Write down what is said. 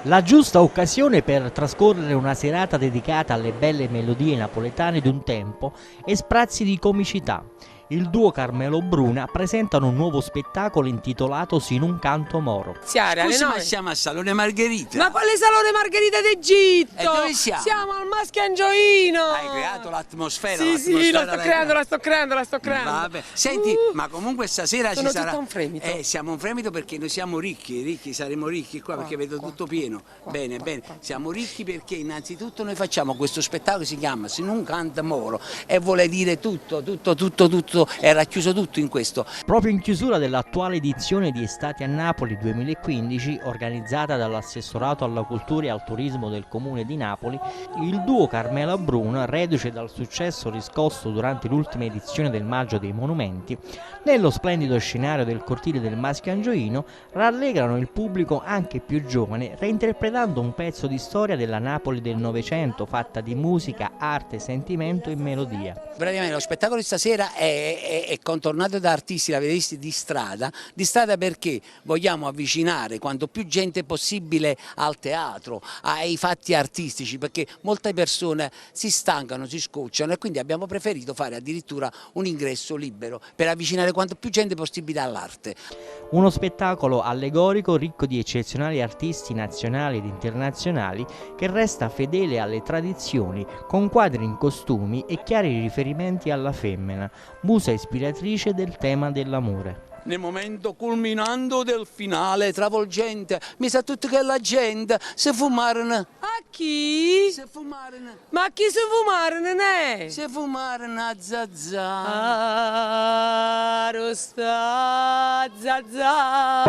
La giusta occasione per trascorrere una serata dedicata alle belle melodie napoletane di un tempo e sprazzi di comicità. Il duo Carmelo Bruna presentano un nuovo spettacolo intitolato Sin un canto moro. Scusi, ma siamo a Salone Margherita. Ma quale Salone Margherita d'Egitto? E dove siamo? Siamo al Maschio Angioino. Hai creato l'atmosfera? Sì, la sto creando. Vabbè. Senti, ma comunque stasera sono ci sarà... tutto un fremito. Siamo un fremito perché noi siamo ricchi, saremo ricchi qua perché vedo tutto pieno. Bene, siamo ricchi perché innanzitutto noi facciamo questo spettacolo che si chiama Sin un canto moro e vuole dire tutto, è racchiuso tutto in questo. Proprio in chiusura dell'attuale edizione di Estati a Napoli 2015, organizzata dall'Assessorato alla Cultura e al Turismo del Comune di Napoli, il duo Carmelo Bruna, reduce dal successo riscosso durante l'ultima edizione del Maggio dei Monumenti, nello splendido scenario del cortile del Maschio Angioino, rallegrano il pubblico anche più giovane, reinterpretando un pezzo di storia della Napoli del Novecento, fatta di musica, arte, sentimento e melodia. Praticamente lo spettacolo di stasera è contornato da artisti, l'avete visto, di strada perché vogliamo avvicinare quanto più gente possibile al teatro, ai fatti artistici, perché molte persone si stancano, si scocciano e quindi abbiamo preferito fare addirittura un ingresso libero per avvicinare quanto più gente possibile all'arte. Uno spettacolo allegorico ricco di eccezionali artisti nazionali ed internazionali che resta fedele alle tradizioni, con quadri in costumi e chiari riferimenti alla femmina, musa ispiratrice del tema dell'amore. Nel momento culminando del finale travolgente, mi sa tutto che la gente se fumarono. A chi? Se fumarono. Ma a chi se fumarono, ne? Se fumarono a zazà. Ah, rosta, zazà.